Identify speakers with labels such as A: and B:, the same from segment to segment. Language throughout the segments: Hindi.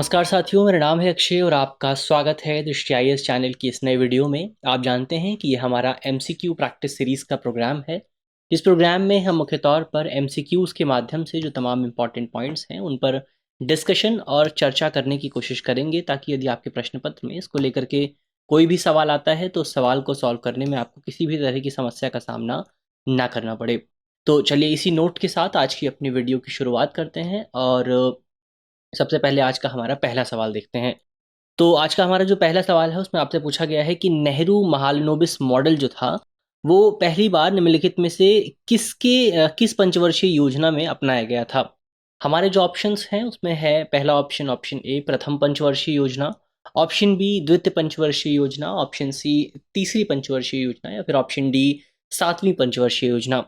A: नमस्कार साथियों, मेरा नाम है अक्षय और आपका स्वागत है दृष्टि आईएएस चैनल की इस नए वीडियो में। आप जानते हैं कि ये हमारा एमसीक्यू प्रैक्टिस सीरीज़ का प्रोग्राम है। इस प्रोग्राम में हम मुख्य तौर पर एमसीक्यूज़ के माध्यम से जो तमाम इम्पॉर्टेंट पॉइंट्स हैं उन पर डिस्कशन और चर्चा करने की कोशिश करेंगे, ताकि यदि आपके प्रश्न पत्र में इसको लेकर के कोई भी सवाल आता है तो उस सवाल को सॉल्व करने में आपको किसी भी तरह की समस्या का सामना ना करना पड़े। तो चलिए इसी नोट के साथ आज की अपनी वीडियो की शुरुआत करते हैं और सबसे पहले आज का हमारा पहला सवाल देखते हैं। तो आज का हमारा जो पहला सवाल है उसमें आपसे पूछा गया है कि नेहरू महालनोबिस मॉडल जो था वो पहली बार निम्नलिखित में से किस पंचवर्षीय योजना में अपनाया गया था। हमारे जो ऑप्शंस हैं उसमें है पहला ऑप्शन ऑप्शन ए प्रथम पंचवर्षीय योजना, ऑप्शन बी द्वितीय पंचवर्षीय योजना, ऑप्शन सी तीसरी पंचवर्षीय योजना या फिर ऑप्शन डी सातवीं पंचवर्षीय योजना।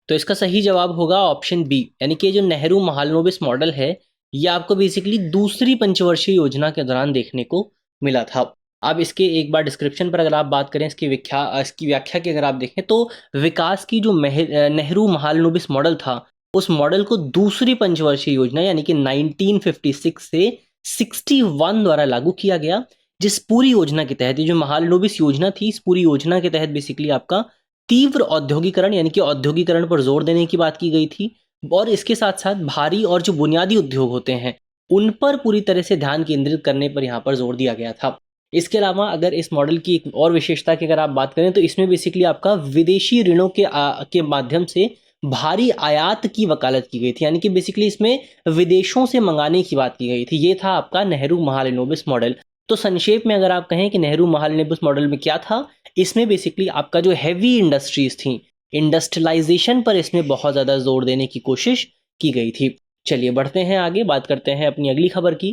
A: तो इसका सही जवाब होगा ऑप्शन बी, यानी कि जो नेहरू महालनोबिस मॉडल है ये आपको बेसिकली दूसरी पंचवर्षीय योजना के दौरान देखने को मिला था। अब इसके एक बार डिस्क्रिप्शन पर अगर आप बात करें, इसकी व्याख्या की अगर आप देखें तो विकास की जो नेहरू महालनोबिस मॉडल था उस मॉडल को दूसरी पंचवर्षीय योजना यानी कि 1956 से 61 द्वारा लागू किया गया, जिस पूरी योजना के तहत ये जो महालनोबिस योजना थी इस पूरी योजना के तहत बेसिकली आपका तीव्र औद्योगिकरण यानी कि औद्योगिकरण पर जोर देने की बात की गई थी और इसके साथ साथ भारी और जो बुनियादी उद्योग होते हैं उन पर पूरी तरह से ध्यान केंद्रित करने पर यहाँ पर जोर दिया गया था। इसके अलावा अगर इस मॉडल की एक और विशेषता की अगर आप बात करें तो इसमें बेसिकली आपका विदेशी ऋणों के माध्यम से भारी आयात की वकालत की गई थी, यानी कि बेसिकली इसमें विदेशों से मंगाने की बात की गई थी। ये था आपका नेहरू महालनोबिस मॉडल। तो संक्षेप में अगर आप कहें कि नेहरू महालनोबिस मॉडल में क्या था, इसमें बेसिकली आपका जो हैवी इंडस्ट्रीज थी, इंडस्ट्रियलाइजेशन पर इसमें बहुत ज़्यादा जोर देने की कोशिश की गई थी। चलिए बढ़ते हैं आगे, बात करते हैं अपनी अगली खबर की।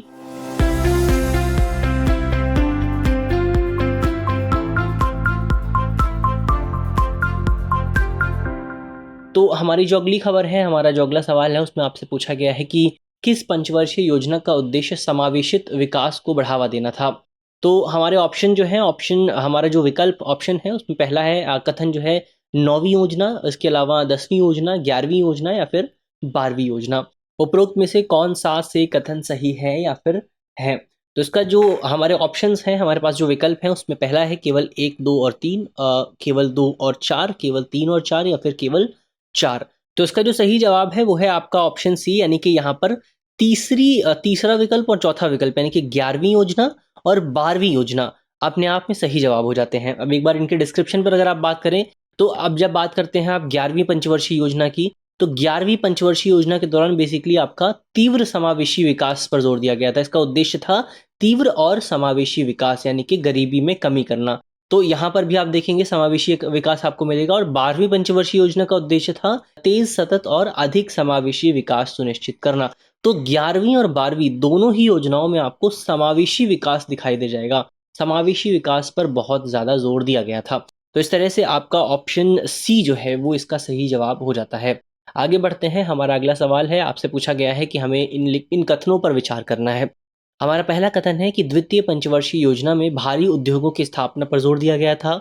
A: तो हमारी जो अगली खबर है, हमारा जो अगला सवाल है उसमें आपसे पूछा गया है कि किस पंचवर्षीय योजना का उद्देश्य समावेशित विकास को बढ़ावा देना था। तो हमारे ऑप्शन जो है, ऑप्शन हमारा जो विकल्प ऑप्शन है उसमें पहला है कथन जो है 9वीं योजना, इसके अलावा 10वीं योजना, 11वीं योजना या फिर 12वीं योजना। उपरोक्त में से कौन सा से कथन सही है या फिर है। तो इसका जो हमारे ऑप्शंस हैं, हमारे पास जो विकल्प हैं उसमें पहला है केवल 1, 2 और 3, केवल 2 और 4, केवल 3 और 4 या फिर केवल 4। तो इसका जो सही जवाब है वो है आपका ऑप्शन सी, यानी कि यहाँ पर तीसरा विकल्प और चौथा विकल्प यानी कि 11वीं योजना और 12वीं योजना अपने आप में सही जवाब हो जाते हैं। अब एक बार इनके डिस्क्रिप्शन पर अगर आप बात करें तो अब जब बात करते हैं आप 11वीं पंचवर्षीय योजना की, तो 11वीं पंचवर्षीय योजना के दौरान बेसिकली आपका तीव्र समावेशी विकास पर जोर दिया गया था। इसका उद्देश्य था तीव्र और समावेशी विकास यानी कि गरीबी में कमी करना। तो यहाँ पर भी आप देखेंगे समावेशी विकास आपको मिलेगा। और 12वीं पंचवर्षीय योजना का उद्देश्य था तेज, सतत और अधिक समावेशी विकास सुनिश्चित करना। तो 11वीं और 12वीं दोनों ही योजनाओं में आपको समावेशी विकास दिखाई दे जाएगा। समावेशी विकास पर बहुत ज्यादा जोर दिया गया था। तो इस तरह से आपका ऑप्शन सी जो है वो इसका सही जवाब हो जाता है। आगे बढ़ते हैं, हमारा अगला सवाल है, आपसे पूछा गया है कि हमें इन कथनों पर विचार करना है। हमारा पहला कथन है कि द्वितीय पंचवर्षीय योजना में भारी उद्योगों की स्थापना पर जोर दिया गया था।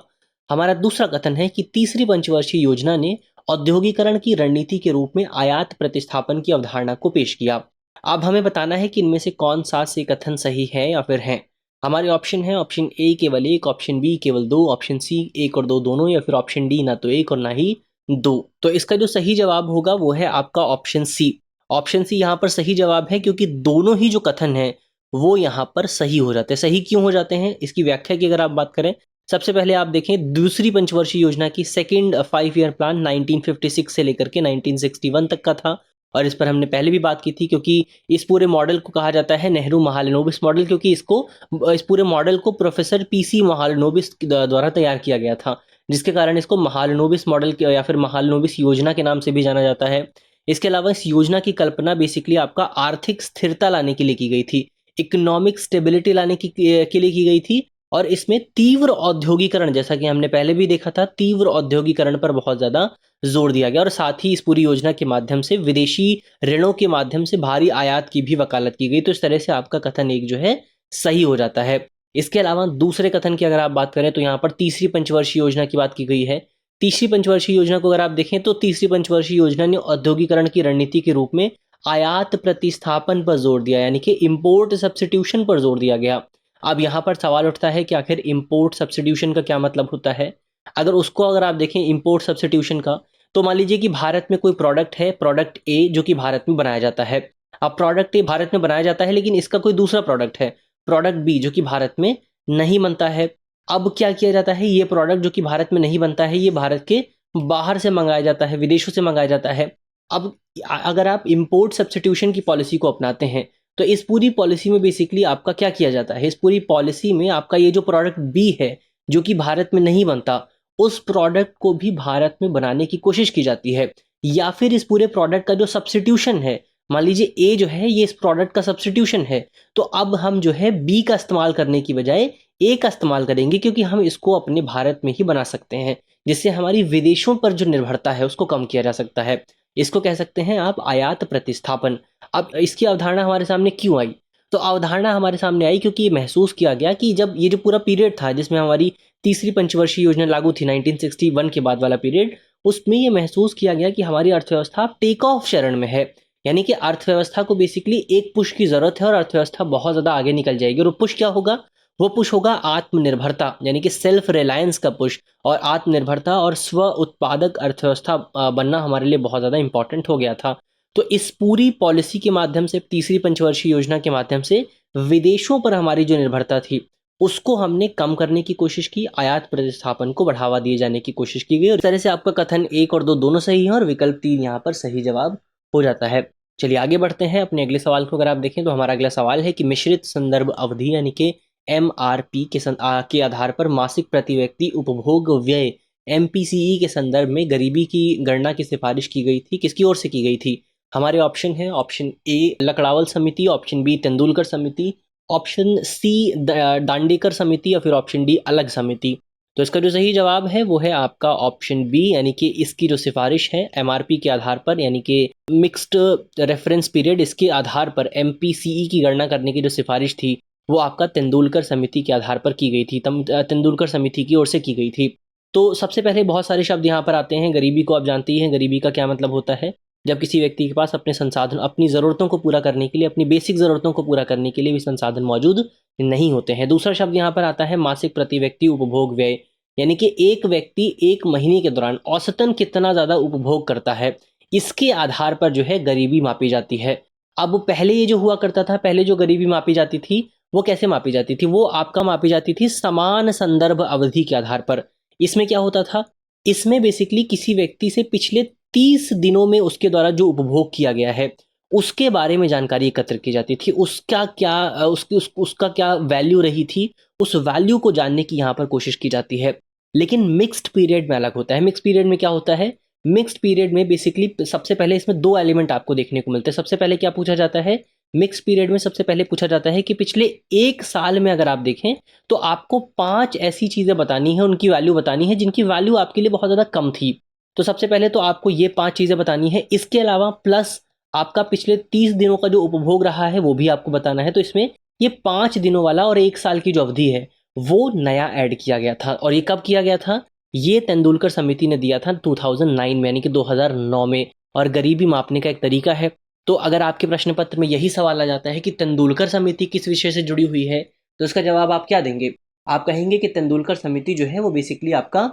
A: हमारा दूसरा कथन है कि तीसरी पंचवर्षीय योजना ने औद्योगिकरण की रणनीति के रूप में आयात प्रतिस्थापन की अवधारणा को पेश किया। अब हमें बताना है कि इनमें से कौन सा से कथन सही है या फिर है। हमारे ऑप्शन है ऑप्शन ए केवल 1, ऑप्शन बी केवल 2, ऑप्शन सी 1 और 2 दोनों, या फिर ऑप्शन डी ना तो 1 और ना ही 2। तो इसका जो सही जवाब होगा वो है आपका ऑप्शन सी। ऑप्शन सी यहाँ पर सही जवाब है, क्योंकि दोनों ही जो कथन है वो यहाँ पर सही हो जाते हैं। सही क्यों हो जाते हैं, इसकी व्याख्या की अगर आप बात करें, सबसे पहले आप देखें दूसरी पंचवर्षीय योजना की सेकेंड 5 ईयर प्लान 1956 से लेकर के 1961 तक का था, और इस पर हमने पहले भी बात की थी, क्योंकि इस पूरे मॉडल को कहा जाता है नेहरू महालनोबिस मॉडल, क्योंकि इस पूरे मॉडल को प्रोफेसर पीसी महालनोबिस द्वारा तैयार किया गया था, जिसके कारण इसको महालनोबिस मॉडल या फिर महालनोबिस योजना के नाम से भी जाना जाता है। इसके अलावा इस योजना की कल्पना बेसिकली आपका आर्थिक स्थिरता लाने के लिए की गई थी, इकोनॉमिक स्टेबिलिटी लाने के लिए की गई थी, और इसमें तीव्र औद्योगिकरण, जैसा कि हमने पहले भी देखा था, तीव्र औद्योगिकरण पर बहुत ज्यादा जोर दिया गया। और साथ ही इस पूरी योजना के माध्यम से विदेशी ऋणों के माध्यम से भारी आयात की भी वकालत की गई। तो इस तरह से आपका कथन एक जो है सही हो जाता है। इसके अलावा दूसरे कथन की अगर आप बात करें तो यहाँ पर तीसरी पंचवर्षीय योजना की बात की गई है। तीसरी पंचवर्षीय योजना को अगर आप देखें तो तीसरी पंचवर्षीय योजना ने औद्योगिकरण की रणनीति के रूप में आयात प्रतिस्थापन पर जोर दिया, यानी कि इम्पोर्ट सब्स्टिट्यूशन पर जोर दिया गया। अब यहाँ पर सवाल उठता है कि आखिर इम्पोर्ट सब्स्टिट्यूशन का क्या मतलब होता है? अगर आप देखें इम्पोर्ट सब्स्टिट्यूशन का, तो मान लीजिए कि भारत में कोई प्रोडक्ट है, प्रोडक्ट ए जो कि भारत में बनाया जाता है। अब प्रोडक्ट ए भारत में बनाया जाता है, लेकिन इसका कोई दूसरा प्रोडक्ट है, प्रोडक्ट बी, जो कि भारत में नहीं बनता है। अब क्या किया जाता है, ये प्रोडक्ट जो कि भारत में नहीं बनता है, ये भारत के बाहर से मंगाया जाता है, विदेशों से मंगाया जाता है। अब अगर आप इम्पोर्ट सब्स्टिट्यूशन की पॉलिसी को अपनाते हैं, तो इस पूरी पॉलिसी में बेसिकली आपका क्या किया जाता है, इस पूरी पॉलिसी में आपका ये जो प्रोडक्ट बी है, जो कि भारत में नहीं बनता, उस प्रोडक्ट को भी भारत में बनाने की कोशिश की जाती है। या फिर इस पूरे प्रोडक्ट का जो सब्स्टिट्यूशन है, मान लीजिए ए जो है ये इस प्रोडक्ट का सब्स्टिट्यूशन है, तो अब हम जो है बी का इस्तेमाल करने की बजाय ए का इस्तेमाल करेंगे, क्योंकि हम इसको अपने भारत में ही बना सकते हैं, जिससे हमारी विदेशों पर जो निर्भरता है उसको कम किया जा सकता है। इसको कह सकते हैं आप आयात प्रतिस्थापन। अब इसकी अवधारणा हमारे सामने क्यों आई? तो अवधारणा हमारे सामने आई क्योंकि ये महसूस किया गया कि जब ये जो पूरा पीरियड था जिसमें हमारी तीसरी पंचवर्षीय योजना लागू थी, 1961 के बाद वाला पीरियड, उसमें ये महसूस किया गया कि हमारी अर्थव्यवस्था टेक ऑफ चरण में है। यानी कि अर्थव्यवस्था को बेसिकली एक पुश की ज़रूरत है और अर्थव्यवस्था बहुत ज़्यादा आगे निकल जाएगी। और वो पुश क्या होगा? वो पुश होगा आत्मनिर्भरता, यानी कि सेल्फ रिलायंस का पुश। और आत्मनिर्भरता और स्व उत्पादक अर्थव्यवस्था बनना हमारे लिए बहुत ज़्यादा इंपॉर्टेंट हो गया था। तो इस पूरी पॉलिसी के माध्यम से, तीसरी पंचवर्षीय योजना के माध्यम से, विदेशों पर हमारी जो निर्भरता थी उसको हमने कम करने की कोशिश की, आयात प्रतिस्थापन को बढ़ावा दिए जाने की कोशिश की गई। और इस तरह से आपका कथन 1 और 2 दोनों सही है और विकल्प 3 यहाँ पर सही जवाब हो जाता है। चलिए आगे बढ़ते हैं अपने अगले सवाल को। अगर आप देखें तो हमारा अगला सवाल है कि मिश्रित संदर्भ अवधि यानी कि एमआरपी के आधार पर मासिक प्रति व्यक्ति उपभोग व्यय एमपीसीई के संदर्भ में गरीबी की गणना की सिफारिश की गई थी, किसकी ओर से की गई थी? हमारे ऑप्शन है, ऑप्शन ए लकड़ावल समिति, ऑप्शन बी तेंदुलकर समिति, ऑप्शन सी दांडेकर समिति, या फिर ऑप्शन डी अलग समिति। तो इसका जो सही जवाब है वो है आपका ऑप्शन बी, यानी कि इसकी जो सिफारिश है एमआरपी के आधार पर, यानी कि मिक्स्ड रेफरेंस पीरियड, इसके आधार पर एमपीसीई की गणना करने की जो सिफारिश थी वो आपका तेंदुलकर समिति के आधार पर की गई थी, तेंदुलकर समिति की ओर से की गई थी। तो सबसे पहले बहुत सारे शब्द यहाँ पर आते हैं। गरीबी को आप जानते ही हैं, गरीबी का क्या मतलब होता है? जब किसी व्यक्ति के पास अपने संसाधन, अपनी ज़रूरतों को पूरा करने के लिए, अपनी बेसिक ज़रूरतों को पूरा करने के लिए भी संसाधन मौजूद नहीं होते हैं। दूसरा शब्द यहाँ पर आता है मासिक प्रति व्यक्ति उपभोग व्यय, यानी कि एक व्यक्ति एक महीने के दौरान औसतन कितना ज़्यादा उपभोग करता है, इसके आधार पर जो है गरीबी मापी जाती है। अब पहले ये जो हुआ करता था, पहले जो गरीबी मापी जाती थी वो कैसे मापी जाती थी? वो आपका मापी जाती थी समान संदर्भ अवधि के आधार पर। इसमें क्या होता था? इसमें बेसिकली किसी व्यक्ति से पिछले 30 दिनों में उसके द्वारा जो उपभोग किया गया है उसके बारे में जानकारी एकत्र की जाती थी। उसका क्या उसका क्या वैल्यू रही थी, उस वैल्यू को जानने की यहाँ पर कोशिश की जाती है। लेकिन मिक्स्ड पीरियड में अलग होता है। मिक्स्ड पीरियड में क्या होता है? मिक्स्ड पीरियड में बेसिकली सबसे पहले इसमें 2 एलिमेंट आपको देखने को मिलते हैं। सबसे पहले क्या पूछा जाता है? मिक्स्ड पीरियड में सबसे पहले पूछा जाता है कि पिछले 1 साल में अगर आप देखें तो आपको 5 ऐसी चीज़ें बतानी है, उनकी वैल्यू बतानी है जिनकी वैल्यू आपके लिए बहुत ज़्यादा कम थी। तो सबसे पहले तो आपको ये 5 चीज़ें बतानी है। इसके अलावा प्लस आपका पिछले 30 दिनों का जो उपभोग रहा है वो भी आपको बताना है। तो इसमें ये 5 दिनों वाला और 1 साल की जो अवधि है वो नया ऐड किया गया था। और ये कब किया गया था? ये तेंदुलकर समिति ने दिया था 2009 में, यानी कि 2009 में। और गरीबी मापने का एक तरीका है। तो अगर आपके प्रश्न पत्र में यही सवाल आ जाता है कि तेंदुलकर समिति किस विषय से जुड़ी हुई है, तो इसका जवाब आप क्या देंगे? आप कहेंगे कि तेंदुलकर समिति जो है वो बेसिकली आपका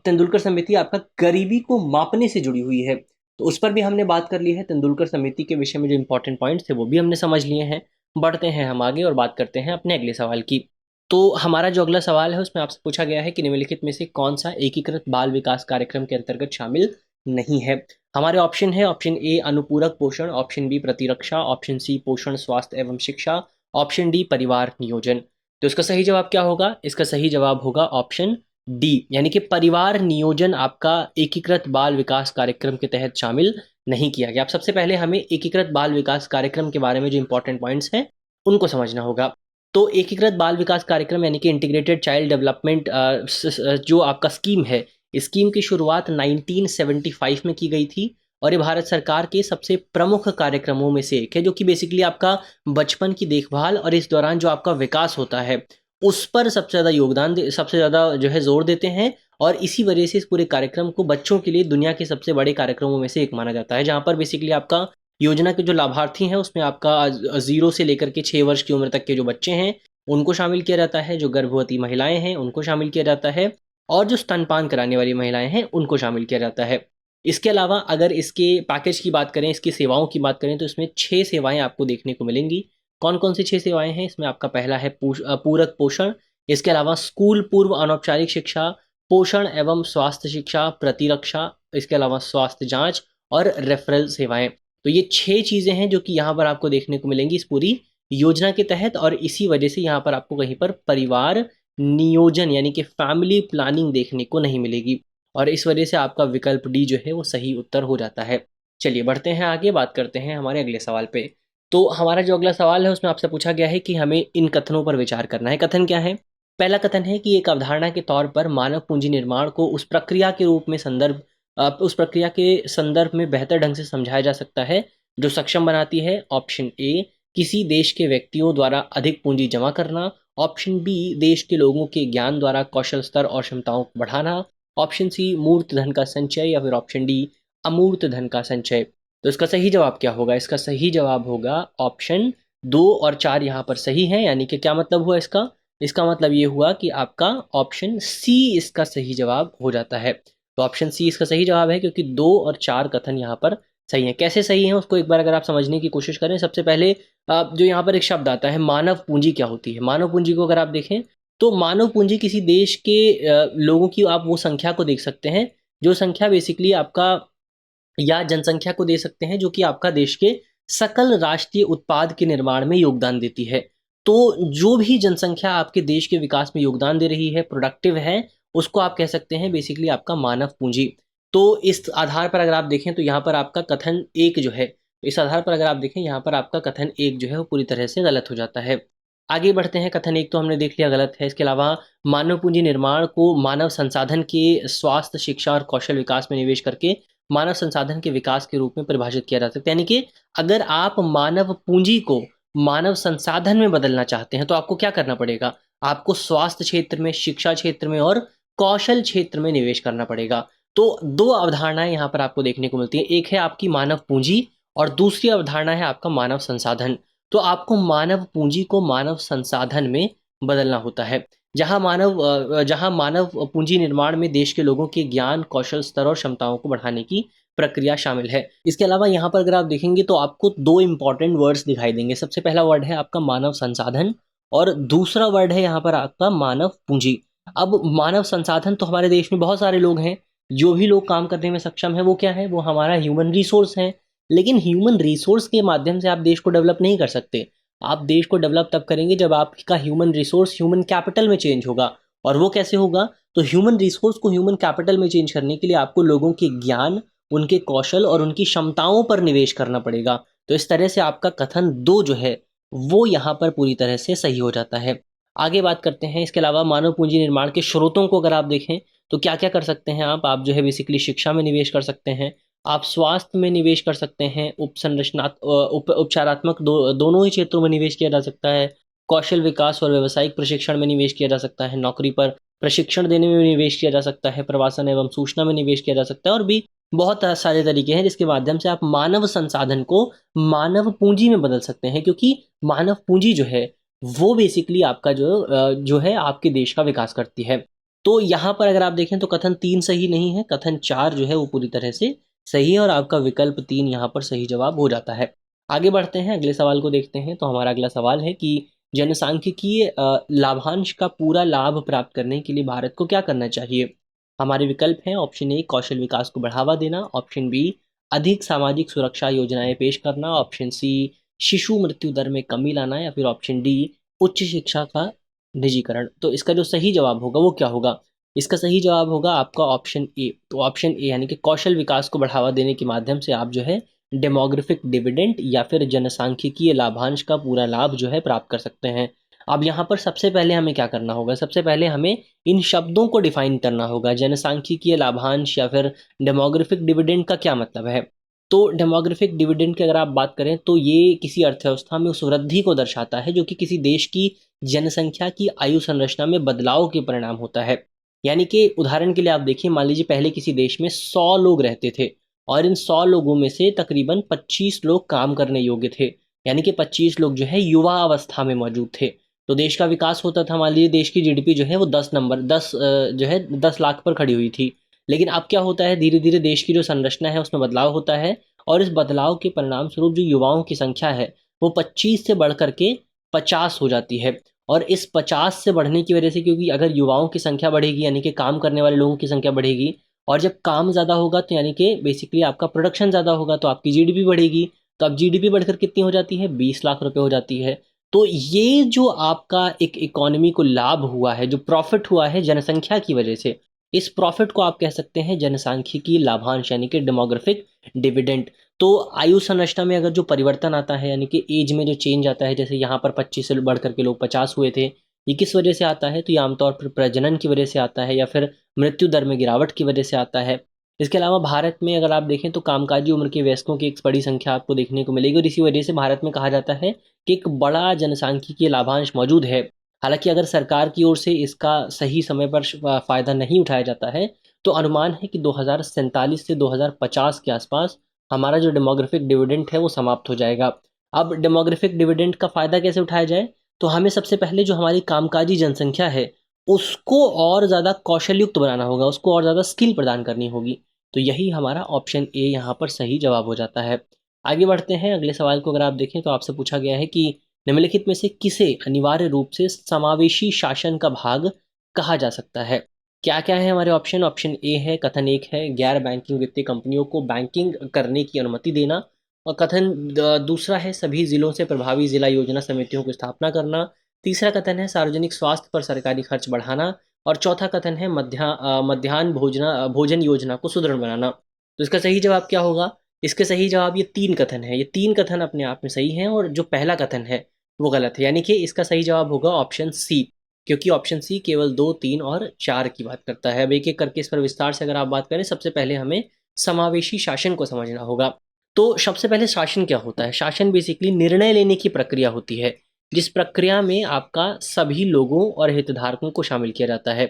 A: तेंदुलकर समिति आपका गरीबी को मापने से जुड़ी हुई है। तो उस पर भी हमने बात कर ली है। तेंदुलकर समिति के विषय में जो इंपॉर्टेंट पॉइंट्स थे वो भी हमने समझ लिए हैं। बढ़ते हैं हम आगे और बात करते हैं अपने अगले सवाल की। तो हमारा जो अगला सवाल है उसमें आपसे पूछा गया है कि निम्नलिखित में से कौन सा एकीकृत बाल विकास कार्यक्रम के अंतर्गत शामिल नहीं है? हमारे ऑप्शन है, ऑप्शन ए अनुपूरक पोषण, ऑप्शन बी प्रतिरक्षा, ऑप्शन सी पोषण स्वास्थ्य एवं शिक्षा, ऑप्शन डी परिवार नियोजन। तो इसका सही जवाब क्या होगा? इसका सही जवाब होगा ऑप्शन डी, यानी कि परिवार नियोजन आपका एकीकृत बाल विकास कार्यक्रम के तहत शामिल नहीं किया गया। अब सबसे पहले हमें एकीकृत बाल विकास कार्यक्रम के बारे में जो इंपॉर्टेंट पॉइंट्स हैं उनको समझना होगा। तो एकीकृत बाल विकास कार्यक्रम यानी कि इंटीग्रेटेड चाइल्ड डेवलपमेंट जो आपका स्कीम है, इस स्कीम की शुरुआत 1975 में की गई थी। और ये भारत सरकार के सबसे प्रमुख कार्यक्रमों में से एक है, जो कि बेसिकली आपका बचपन की देखभाल और इस दौरान जो आपका विकास होता है उस पर सबसे ज़्यादा सबसे ज़्यादा जो है जोर देते हैं। और इसी वजह से इस पूरे कार्यक्रम को बच्चों के लिए दुनिया के सबसे बड़े कार्यक्रमों में से एक माना जाता है, जहाँ पर बेसिकली आपका योजना के जो लाभार्थी हैं उसमें आपका 0 से लेकर के 6 वर्ष की उम्र तक के जो बच्चे हैं उनको शामिल किया जाता है, जो गर्भवती महिलाएं हैं उनको शामिल किया जाता है और जो स्तनपान कराने वाली महिलाएं हैं उनको शामिल किया जाता है। इसके अलावा अगर इसके पैकेज की बात करें, इसकी सेवाओं की बात करें तो इसमें 6 सेवाएं आपको देखने को मिलेंगी। कौन-कौन सी 6 सेवाएं हैं? इसमें आपका पहला है पूरक पोषण, इसके अलावा स्कूल पूर्व अनौपचारिक शिक्षा, पोषण एवं स्वास्थ्य शिक्षा, प्रतिरक्षा, इसके अलावा स्वास्थ्य जाँच और रेफरल सेवाएँ। तो ये 6 चीज़ें हैं जो कि यहाँ पर आपको देखने को मिलेंगी इस पूरी योजना के तहत और इसी वजह से यहाँ पर आपको कहीं पर परिवार नियोजन यानी कि फैमिली प्लानिंग देखने को नहीं मिलेगी और इस वजह से आपका विकल्प डी जो है वो सही उत्तर हो जाता है। चलिए बढ़ते हैं आगे, बात करते हैं हमारे अगले सवाल पे। तो हमारा जो अगला सवाल है उसमें आपसे पूछा गया है कि हमें इन कथनों पर विचार करना है। कथन क्या है? पहला कथन है कि एक अवधारणा के तौर पर मानव पूंजी निर्माण को उस प्रक्रिया के रूप में उस प्रक्रिया के संदर्भ में बेहतर ढंग से समझाया जा सकता है जो सक्षम बनाती है ऑप्शन ए किसी देश के व्यक्तियों द्वारा अधिक पूंजी जमा करना, ऑप्शन बी देश के लोगों के ज्ञान द्वारा कौशल स्तर और क्षमताओं को बढ़ाना, ऑप्शन सी मूर्त धन का संचय या फिर ऑप्शन डी अमूर्त धन का संचय। तो इसका सही जवाब क्या होगा? इसका सही जवाब होगा ऑप्शन 2 और 4 यहाँ पर सही है। यानी कि क्या मतलब हुआ इसका? इसका मतलब ये हुआ कि आपका ऑप्शन सी इसका सही जवाब हो जाता है। तो ऑप्शन सी इसका सही जवाब है क्योंकि 2 और 4 कथन यहाँ पर सही है। कैसे सही है उसको एक बार अगर आप समझने की कोशिश करें, सबसे पहले जो यहाँ पर एक शब्द आता है मानव पूंजी क्या होती है? मानव पूंजी को अगर आप देखें तो मानव पूंजी किसी देश के लोगों की आप वो संख्या को देख सकते हैं जो संख्या बेसिकली आपका या जनसंख्या को दे सकते हैं जो कि आपका देश के सकल राष्ट्रीय उत्पाद के निर्माण में योगदान देती है। तो जो भी जनसंख्या आपके देश के विकास में योगदान दे रही है, प्रोडक्टिव है, उसको आप कह सकते हैं बेसिकली आपका मानव पूंजी। तो इस आधार पर अगर आप देखें तो यहाँ पर आपका कथन एक जो है, इस आधार पर अगर आप देखें यहाँ पर आपका कथन एक जो है वो पूरी तरह से गलत हो जाता है। आगे बढ़ते हैं, कथन एक तो हमने देख लिया गलत है। इसके अलावा मानव पूंजी निर्माण को मानव संसाधन के स्वास्थ्य, शिक्षा और कौशल विकास में निवेश करके मानव संसाधन के विकास के रूप में परिभाषित किया जा सकता है। यानी कि अगर आप मानव पूंजी को मानव संसाधन में बदलना चाहते हैं तो आपको क्या करना पड़ेगा? आपको स्वास्थ्य क्षेत्र में, शिक्षा क्षेत्र में और कौशल क्षेत्र में निवेश करना पड़ेगा। तो 2 अवधारणाएँ यहाँ पर आपको देखने को मिलती हैं। एक है आपकी मानव पूंजी और दूसरी अवधारणा है आपका मानव संसाधन। तो आपको मानव पूंजी को मानव संसाधन में बदलना होता है। जहाँ मानव पूंजी निर्माण में देश के लोगों के ज्ञान, कौशल स्तर और क्षमताओं को बढ़ाने की प्रक्रिया शामिल है। इसके अलावा यहाँ पर अगर आप देखेंगे तो आपको 2 इम्पोर्टेंट वर्ड्स दिखाई देंगे। सबसे पहला वर्ड है आपका मानव संसाधन और दूसरा वर्ड है यहाँ पर आपका मानव पूंजी। अब मानव संसाधन तो हमारे देश में बहुत सारे लोग हैं, जो भी लोग काम करने में सक्षम है वो क्या है? वो हमारा ह्यूमन रिसोर्स है। लेकिन ह्यूमन रिसोर्स के माध्यम से आप देश को डेवलप नहीं कर सकते। आप देश को डेवलप तब करेंगे जब आपका ह्यूमन रिसोर्स ह्यूमन कैपिटल में चेंज होगा। और वो कैसे होगा? तो ह्यूमन रिसोर्स को ह्यूमन कैपिटल में चेंज करने के लिए आपको लोगों के ज्ञान, उनके कौशल और उनकी क्षमताओं पर निवेश करना पड़ेगा। तो इस तरह से आपका कथन 2 जो है वो यहाँ पर पूरी तरह से सही हो जाता है। आगे बात करते हैं, इसके अलावा मानव पूंजी निर्माण के स्रोतों को अगर आप देखें तो क्या-क्या कर सकते हैं आप जो है बेसिकली शिक्षा में निवेश कर सकते हैं, आप स्वास्थ्य में निवेश कर सकते हैं, उपचारात्मक दोनों ही क्षेत्रों में निवेश किया जा सकता है, कौशल विकास और व्यावसायिक प्रशिक्षण में निवेश किया जा सकता है, नौकरी पर प्रशिक्षण देने में भी निवेश किया जा सकता है, प्रवासन एवं सूचना में निवेश किया जा सकता है और भी बहुत सारे तरीके हैं जिसके माध्यम से आप मानव संसाधन को मानव पूंजी में बदल सकते हैं। क्योंकि मानव पूंजी जो है वो बेसिकली आपका जो है आपके देश का विकास करती है। तो यहाँ पर अगर आप देखें तो कथन 3 सही नहीं है, कथन 4 जो है वो पूरी तरह से सही है और आपका विकल्प 3 यहाँ पर सही जवाब हो जाता है। आगे बढ़ते हैं, अगले सवाल को देखते हैं। तो हमारा अगला सवाल है कि जनसांख्यिकीय लाभांश का पूरा लाभ प्राप्त करने के लिए भारत को क्या करना चाहिए? हमारे विकल्प हैं ऑप्शन ए कौशल विकास को बढ़ावा देना, ऑप्शन बी अधिक सामाजिक सुरक्षा योजनाएं पेश करना, ऑप्शन सी शिशु मृत्यु दर में कमी लाना या फिर ऑप्शन डी उच्च शिक्षा का निजीकरण। तो इसका जो सही जवाब होगा वो क्या होगा? इसका सही जवाब होगा आपका ऑप्शन ए। तो ऑप्शन ए यानी कि कौशल विकास को बढ़ावा देने के माध्यम से आप जो है डेमोग्राफिक डिविडेंड या फिर जनसांख्यिकीय लाभांश का पूरा लाभ जो है प्राप्त कर सकते हैं। अब यहाँ पर सबसे पहले हमें क्या करना होगा? सबसे पहले हमें इन शब्दों को डिफाइन करना होगा। जनसांख्यिकीय लाभांश या फिर डेमोग्राफिक डिविडेंड का क्या मतलब है? तो डेमोग्राफिक डिविडेंड की अगर आप बात करें तो ये किसी अर्थव्यवस्था में उस वृद्धि को दर्शाता है जो कि किसी देश की जनसंख्या की आयु संरचना में बदलाव के परिणाम होता है। यानी कि उदाहरण के लिए आप देखिए, मान लीजिए पहले किसी देश में 100 लोग रहते थे और इन 100 लोगों में से तकरीबन 25 लोग काम करने योग्य थे, यानी कि 25 लोग जो है युवा अवस्था में मौजूद थे। तो देश का विकास होता था, मान लीजिए देश की जीडीपी जो है वो 10 जो है 10 लाख पर खड़ी हुई थी। लेकिन अब क्या होता है, धीरे धीरे देश की जो संरचना है उसमें बदलाव होता है, और इस बदलाव के परिणाम स्वरूप जो युवाओं की संख्या है वो 25 से बढ़ करके 50 हो जाती है। और इस 50 से बढ़ने की वजह से, क्योंकि अगर युवाओं की संख्या बढ़ेगी यानी कि काम करने वाले लोगों की संख्या बढ़ेगी, और जब काम ज़्यादा होगा तो यानी कि बेसिकली आपका प्रोडक्शन ज़्यादा होगा, तो आपकी जीडीपी बढ़ेगी। तो अब जीडीपी बढ़कर कितनी हो जाती है, 20 लाख रुपए हो जाती है। तो ये जो आपका एक इकोनॉमी को लाभ हुआ है, जो प्रॉफिट हुआ है जनसंख्या की वजह से, इस प्रॉफिट को आप कह सकते हैं जनसांख्यिकीय लाभांश, यानी कि डेमोग्राफिक डिविडेंड। तो आयु संरचना में अगर जो परिवर्तन आता है, यानी कि एज में जो चेंज आता है, जैसे यहाँ पर 25 से बढ़ करके लोग 50 हुए थे, ये किस वजह से आता है, तो ये आमतौर पर प्रजनन की वजह से आता है, या फिर मृत्यु दर में गिरावट की वजह से आता है। इसके अलावा भारत में अगर आप देखें तो कामकाजी उम्र के वयस्कों की एक बड़ी संख्या आपको देखने को मिलेगी, और इसी वजह से भारत में कहा जाता है कि एक बड़ा जनसांख्यिकीय लाभांश मौजूद है। हालांकि अगर सरकार की ओर से इसका सही समय पर फायदा नहीं उठाया जाता है, तो अनुमान है कि 2047 से 2050 के आसपास हमारा जो डेमोग्राफिक डिविडेंड है वो समाप्त हो जाएगा। अब डेमोग्राफिक डिविडेंड का फ़ायदा कैसे उठाया जाए, तो हमें सबसे पहले जो हमारी कामकाजी जनसंख्या है उसको और ज़्यादा कौशल युक्त बनाना होगा, उसको और ज़्यादा स्किल प्रदान करनी होगी। तो यही हमारा ऑप्शन ए यहाँ पर सही जवाब हो जाता है। आगे बढ़ते हैं, अगले सवाल को अगर आप देखें तो आपसे पूछा गया है कि निम्नलिखित में से किसे अनिवार्य रूप से समावेशी शासन का भाग कहा जा सकता है। क्या क्या है हमारे ऑप्शन, ऑप्शन ए है, कथन एक है गैर बैंकिंग वित्तीय कंपनियों को बैंकिंग करने की अनुमति देना, और कथन दूसरा है सभी जिलों से प्रभावी जिला योजना समितियों की स्थापना करना, तीसरा कथन है सार्वजनिक स्वास्थ्य पर सरकारी खर्च बढ़ाना, और चौथा कथन है मध्याह्न भोजन योजना को सुदृढ़ बनाना। तो इसका सही जवाब क्या होगा, इसके सही जवाब ये तीन कथन है, ये तीन कथन अपने आप में सही हैं, और जो पहला कथन है वो गलत है, यानी कि इसका सही जवाब होगा ऑप्शन सी, क्योंकि ऑप्शन सी केवल 2, 3 और 4 की बात करता है। अब एक एक करके इस पर विस्तार से अगर आप बात करें, सबसे पहले हमें समावेशी शासन को समझना होगा। तो सबसे पहले शासन क्या होता है, शासन बेसिकली निर्णय लेने की प्रक्रिया होती है, जिस प्रक्रिया में आपका सभी लोगों और हितधारकों को शामिल किया जाता है।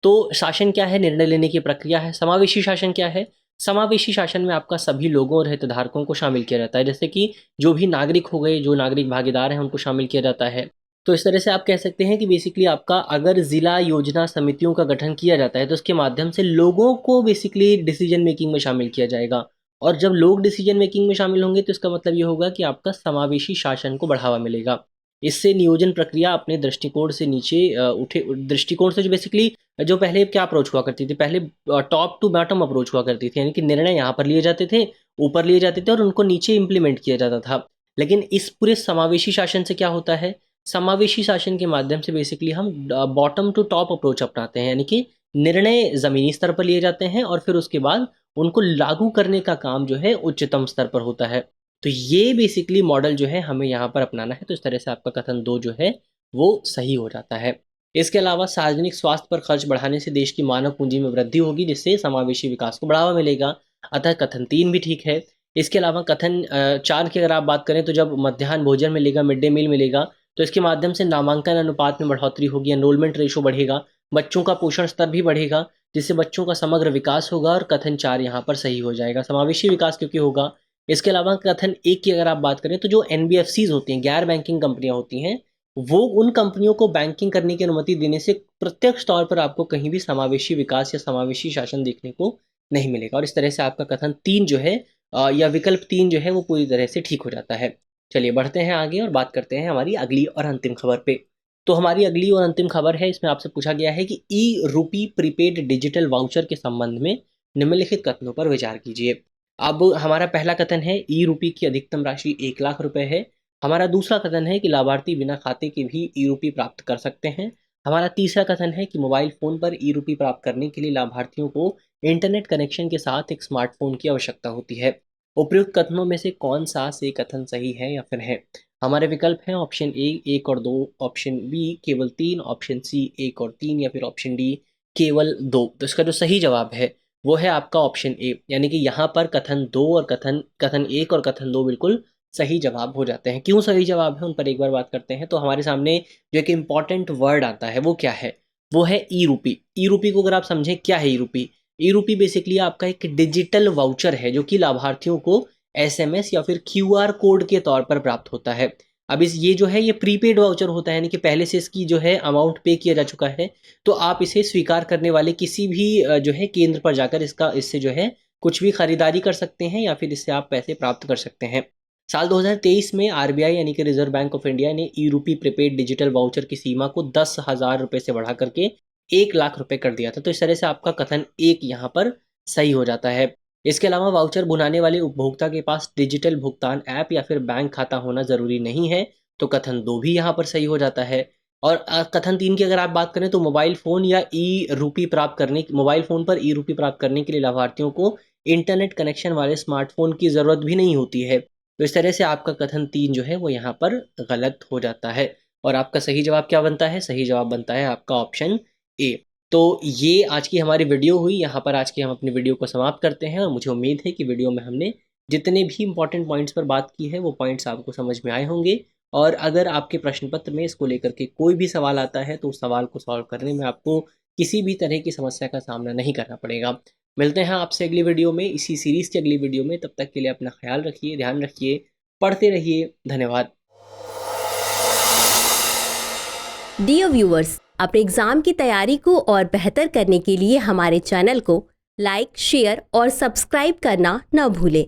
A: तो शासन क्या है, निर्णय लेने की प्रक्रिया है। समावेशी शासन क्या है, समावेशी शासन में आपका सभी लोगों और हितधारकों को शामिल किया जाता है, जैसे कि जो भी नागरिक हो गए, जो नागरिक भागीदार हैं उनको शामिल किया जाता है। तो इस तरह से आप कह सकते हैं कि बेसिकली आपका अगर जिला योजना समितियों का गठन किया जाता है तो उसके माध्यम से लोगों को बेसिकली डिसीजन मेकिंग में शामिल किया जाएगा, और जब लोग डिसीजन मेकिंग में शामिल होंगे तो इसका मतलब ये होगा कि आपका समावेशी शासन को बढ़ावा मिलेगा। इससे नियोजन प्रक्रिया अपने दृष्टिकोण से नीचे उठे दृष्टिकोण से, जो बेसिकली जो पहले क्या अप्रोच हुआ करती थी, पहले टॉप टू बॉटम अप्रोच हुआ करती थी, यानी कि निर्णय यहाँ पर लिए जाते थे, ऊपर लिए जाते थे और उनको नीचे इंप्लीमेंट किया जाता था। लेकिन इस पूरे समावेशी शासन से क्या होता है, समावेशी शासन के माध्यम से बेसिकली हम बॉटम टू टॉप अप्रोच अपनाते हैं, यानी कि निर्णय ज़मीनी स्तर पर लिए जाते हैं और फिर उसके बाद उनको लागू करने का काम जो है उच्चतम स्तर पर होता है। तो ये बेसिकली मॉडल जो है हमें यहाँ पर अपनाना है। तो इस तरह से आपका कथन 2 जो है वो सही हो जाता है। इसके अलावा सार्वजनिक स्वास्थ्य पर खर्च बढ़ाने से देश की मानव पूंजी में वृद्धि होगी, जिससे समावेशी विकास को बढ़ावा मिलेगा। अतः कथन 3 भी ठीक है। इसके अलावा कथन 4 की अगर आप बात करें तो जब मध्याह्न भोजन मिलेगा, मिड डे मील मिलेगा, तो इसके माध्यम से नामांकन अनुपात में बढ़ोतरी होगी, एनरोलमेंट रेशो बढ़ेगा, बच्चों का पोषण स्तर भी बढ़ेगा, जिससे बच्चों का समग्र विकास होगा, और कथन 4 यहाँ पर सही हो जाएगा, समावेशी विकास क्योंकि होगा। इसके अलावा कथन 1 की अगर आप बात करें तो जो एनबीएफसीज होती हैं, गैर बैंकिंग कंपनियां होती हैं, वो उन कंपनियों को बैंकिंग करने की अनुमति देने से प्रत्यक्ष तौर पर आपको कहीं भी समावेशी विकास या समावेशी शासन देखने को नहीं मिलेगा। और इस तरह से आपका कथन 3 जो है या विकल्प 3 जो है वो पूरी तरह से ठीक हो जाता है। चलिए बढ़ते हैं आगे और बात करते हैं हमारी अगली और अंतिम खबर पे। तो हमारी अगली और अंतिम खबर है, इसमें आपसे पूछा गया है कि ई रूपी प्रीपेड डिजिटल वाउचर के संबंध में निम्नलिखित कथनों पर विचार कीजिए। अब हमारा पहला कथन है ई रूपी की अधिकतम राशि 1 लाख रुपए है। हमारा दूसरा कथन है कि लाभार्थी बिना खाते के भी ई रूपी प्राप्त कर सकते हैं। हमारा तीसरा कथन है कि मोबाइल फ़ोन पर ई रूपी प्राप्त करने के लिए लाभार्थियों को इंटरनेट कनेक्शन के साथ एक स्मार्टफोन की आवश्यकता होती है। उपयुक्त कथनों में से कौन सा से कथन सही है या फिर है। हमारे विकल्प हैं ऑप्शन ए 1 और 2, ऑप्शन बी केवल 3, ऑप्शन सी 1 और 3, या फिर ऑप्शन डी केवल 2। तो इसका जो सही जवाब है वो है आपका ऑप्शन ए, यानी कि यहाँ पर कथन 2 और कथन कथन 1 और कथन 2 बिल्कुल सही जवाब हो जाते हैं। क्यों सही जवाब है उन पर एक बार बात करते हैं। तो हमारे सामने जो एक इम्पॉर्टेंट वर्ड आता है वो क्या है, वो है ई रूपी। ई रूपी को अगर आप समझें क्या है ई रूपी, ई-रूपी बेसिकली आपका एक डिजिटल वाउचर है जो कि लाभार्थियों को एसएमएस या फिर क्यूआर कोड के तौर पर प्राप्त होता है। अब इस ये जो है ये प्रीपेड वाउचर होता है, यानी कि पहले से इसकी जो है अमाउंट पे किया जा चुका है, तो आप इसे स्वीकार करने वाले किसी भी जो है केंद्र पर जाकर इससे जो है कुछ भी खरीदारी कर सकते हैं या फिर इससे आप पैसे प्राप्त कर सकते हैं। साल 2023 में आरबीआई यानी कि रिजर्व बैंक ऑफ इंडिया ने ई-रूपी प्रीपेड डिजिटल वाउचर की सीमा को 10,000 रुपये से बढ़ा करके 1 लाख रुपए कर दिया था। तो इस तरह से आपका कथन 1 यहाँ पर सही हो जाता है। इसके अलावा वाउचर भुनाने वाले उपभोक्ता के पास डिजिटल भुगतान ऐप या फिर बैंक खाता होना ज़रूरी नहीं है, तो कथन 2 भी यहाँ पर सही हो जाता है। और कथन 3 की अगर आप बात करें तो मोबाइल फ़ोन पर ई-रूपी प्राप्त करने के लिए लाभार्थियों को इंटरनेट कनेक्शन वाले स्मार्टफ़ोन की ज़रूरत भी नहीं होती है। तो इस तरह से आपका कथन 3 जो है वो यहाँ पर गलत हो जाता है। और आपका सही जवाब क्या बनता है? सही जवाब बनता है आपका ऑप्शन ए। तो ये आज की हमारी वीडियो हुई। यहाँ पर आज की हम अपनी वीडियो को समाप्त करते हैं और मुझे उम्मीद है कि वीडियो में हमने जितने भी इंपॉर्टेंट पॉइंट्स पर बात की है वो पॉइंट्स आपको समझ में आए होंगे। और अगर आपके प्रश्न पत्र में इसको लेकर के कोई भी सवाल आता है तो उस सवाल को सॉल्व करने में आपको किसी भी तरह की समस्या का सामना नहीं करना पड़ेगा। मिलते हैं आपसे अगली वीडियो में, इसी सीरीज़ की अगली वीडियो में। तब तक के लिए अपना ख्याल रखिए, ध्यान रखिए, पढ़ते रहिए। धन्यवाद।
B: डियर व्यूअर्स, अपने एग्जाम की तैयारी को और बेहतर करने के लिए हमारे चैनल को लाइक, शेयर और सब्सक्राइब करना न भूलें।